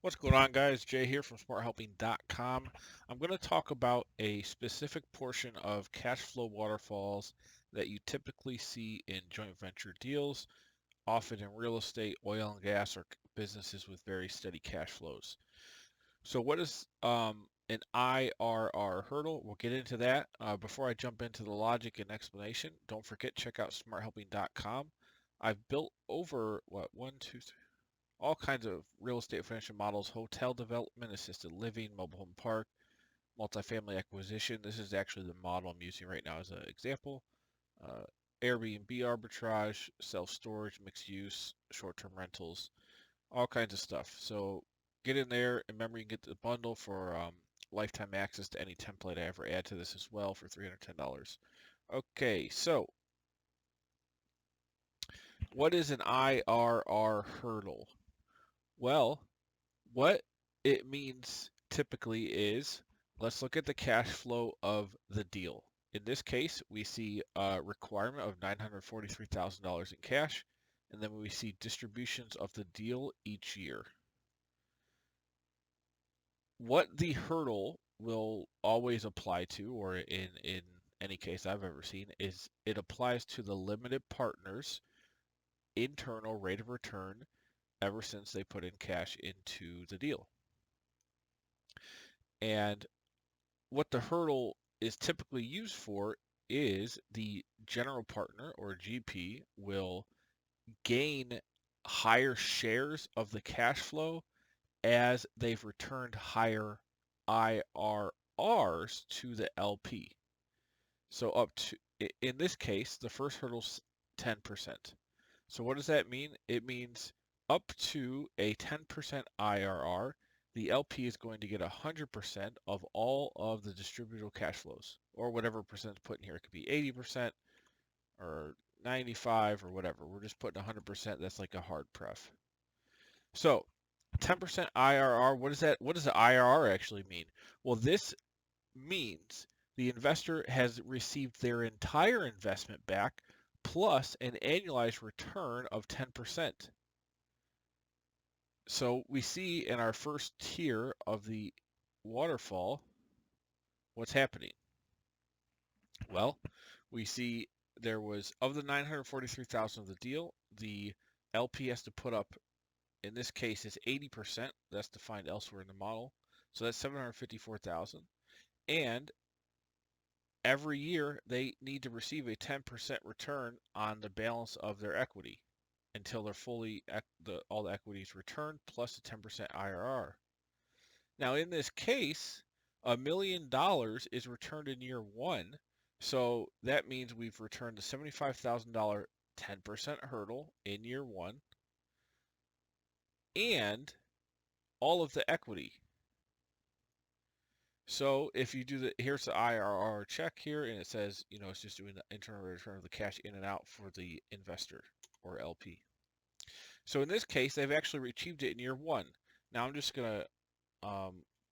What's going on, guys? Jay here from smarthelping.com. I'm going to talk about a specific portion of cash flow waterfalls that you typically see in joint venture deals, often in real estate, oil and gas, or businesses with very steady cash flows. So, what is an IRR hurdle? We'll get into that. Before I jump into the logic and explanation, don't forget, check out smarthelping.com. I've built over, one, two, three, all kinds of real estate financial models: hotel development, assisted living, mobile home park, multifamily acquisition. This is actually the model I'm using right now as an example. Uh, Airbnb arbitrage, self-storage, mixed use, short-term rentals, all kinds of stuff. So get in there. And remember, you can get the bundle for lifetime access to any template I ever add to this as well for $310. Okay, so what is an IRR hurdle? Well, what it means typically is, let's look at the cash flow of the deal. In this case, we see a requirement of $943,000 in cash, and then we see distributions of the deal each year. What the hurdle will always apply to, or in any case I've ever seen, is it applies to the limited partners' internal rate of return ever since they put in cash into the deal. And what the hurdle is typically used for is the general partner, or GP, will gain higher shares of the cash flow as they've returned higher IRRs to the LP. So up to, in this case, the first hurdle's 10%. So what does that mean? It means up to a 10% IRR, the LP is going to get 100% of all of the distributable cash flows, or whatever percent put in here. It could be 80% or 95 or whatever. We're just putting 100%. That's like a hard pref. So 10% IRR, what is that? What does the IRR actually mean? Well, this means the investor has received their entire investment back plus an annualized return of 10%. So we see in our first tier of the waterfall what's happening. Well, we see there was, of the 943,000 of the deal, the LP has to put up, in this case, is 80%. That's defined elsewhere in the model. So that's 754,000. And every year they need to receive a 10% return on the balance of their equity until they're fully all the equity is returned plus a 10% IRR. Now in this case, $1 million is returned in year one. So that means we've returned the $75,000 10% hurdle in year one and all of the equity. So if you do here's the IRR check here, and it says, it's just doing the internal rate of return of the cash in and out for the investor or LP. So in this case, they've actually achieved it in year one. Now I'm just gonna,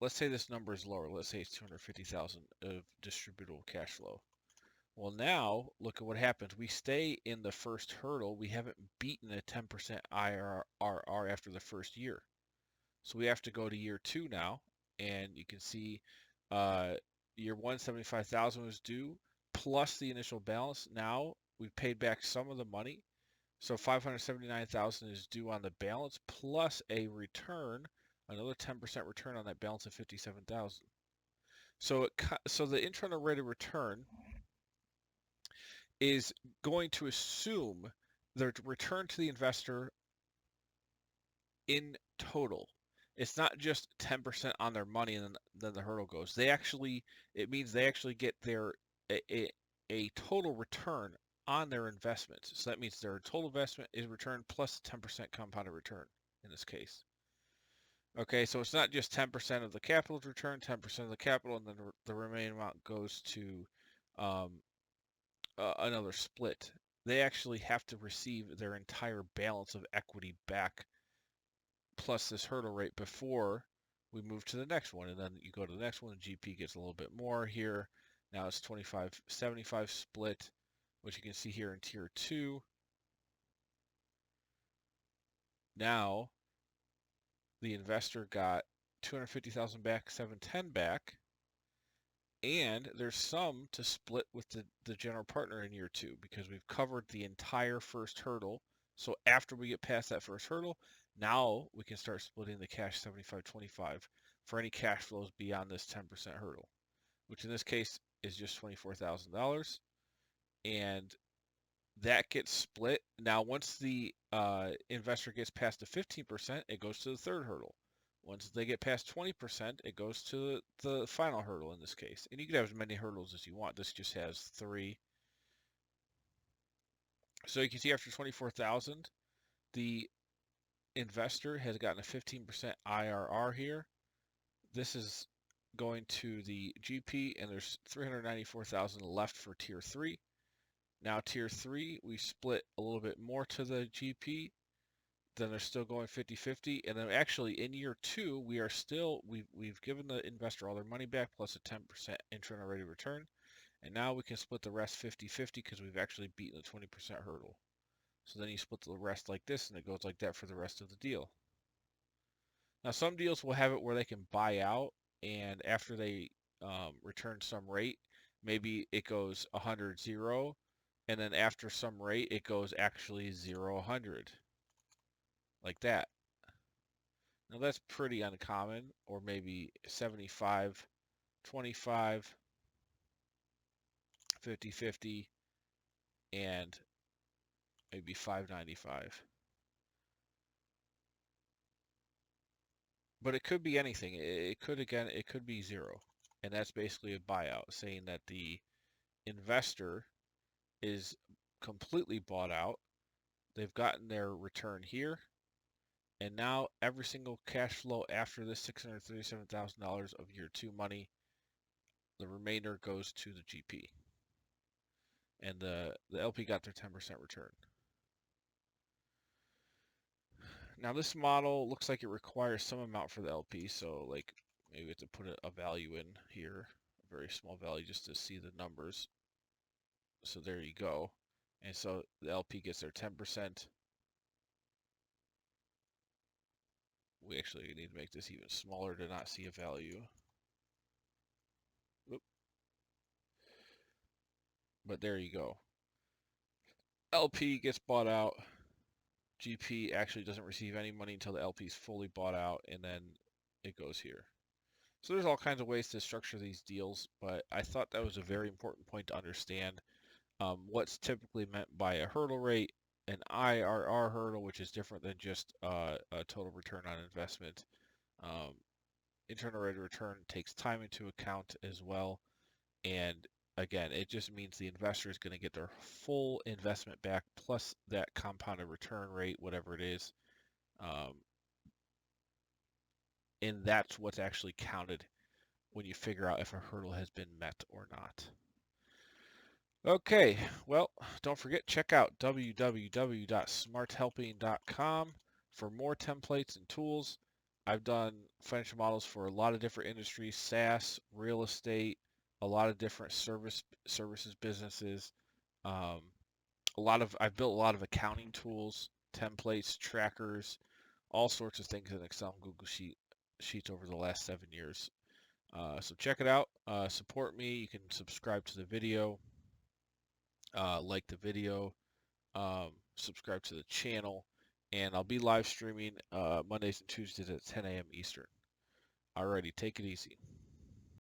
let's say this number is lower. Let's say it's 250,000 of distributable cash flow. Well, now look at what happens. We stay in the first hurdle. We haven't beaten a 10% IRR after the first year. So we have to go to year two now, and you can see year one, 75,000 was due, plus the initial balance. Now we've paid back some of the money. So 579,000 is due on the balance, plus a return, another 10% return on that balance of 57,000. So the internal rate of return is going to assume the return to the investor in total. It's not just 10% on their money and then the hurdle goes. It means they actually get a total return on their investments. So that means their total investment is returned plus 10% compounded return in this case. Okay, so it's not just 10% of the capital return, 10% of the capital, and then the remaining amount goes to another split. They actually have to receive their entire balance of equity back plus this hurdle rate before we move to the next one. And then you go to the next one, the GP gets a little bit more here. Now it's 25-75 split, which you can see here in tier 2. Now the investor got 250,000 back, 710 back, and there's some to split with the general partner in year 2 because we've covered the entire first hurdle. So after we get past that first hurdle, now we can start splitting the cash 75-25 for any cash flows beyond this 10% hurdle, which in this case is just $24,000. And that gets split. Now, once the investor gets past the 15%, it goes to the third hurdle. Once they get past 20%, it goes to the final hurdle in this case. And you can have as many hurdles as you want. This just has 3. So you can see after 24,000, the investor has gotten a 15% IRR here. This is going to the GP, and there's 394,000 left for tier 3. Now tier 3, we split a little bit more to the GP. Then they're still going 50-50. And then actually in year 2, we've given the investor all their money back plus a 10% internal rate of return. And now we can split the rest 50-50 because we've actually beaten the 20% hurdle. So then you split the rest like this, and it goes like that for the rest of the deal. Now some deals will have it where they can buy out, and after they return some rate, maybe it goes 100-0, and then after some rate, it goes actually 0-100, like that. Now that's pretty uncommon, or maybe 75-25, 50-50, and maybe 595. But it could be anything. It could be 0. And that's basically a buyout, saying that the investor is completely bought out. They've gotten their return here. And now every single cash flow after this $637,000 of year 2 money, the remainder goes to the GP. And the LP got their 10% return. Now this model looks like it requires some amount for the LP, so like maybe we have to put a value in here, a very small value just to see the numbers. So there you go. And so the LP gets their 10%. We actually need to make this even smaller to not see a value. Oop. But there you go. LP gets bought out. GP actually doesn't receive any money until the LP is fully bought out, and then it goes here. So there's all kinds of ways to structure these deals, but I thought that was a very important point to understand. What's typically meant by a hurdle rate, an IRR hurdle, which is different than just a total return on investment. Internal rate of return takes time into account as well. And again, it just means the investor is going to get their full investment back plus that compounded return rate, whatever it is. And that's what's actually counted when you figure out if a hurdle has been met or not. Okay, well, don't forget, check out www.smarthelping.com for more templates and tools. I've done financial models for a lot of different industries, SaaS, real estate, a lot of different services businesses. I've built a lot of accounting tools, templates, trackers, all sorts of things in Excel and Google Sheets over the last 7 years. So check it out. Support me. You can subscribe to the video. Like the video, subscribe to the channel, and I'll be live streaming Mondays and Tuesdays at 10 a.m. Eastern. Alrighty, take it easy.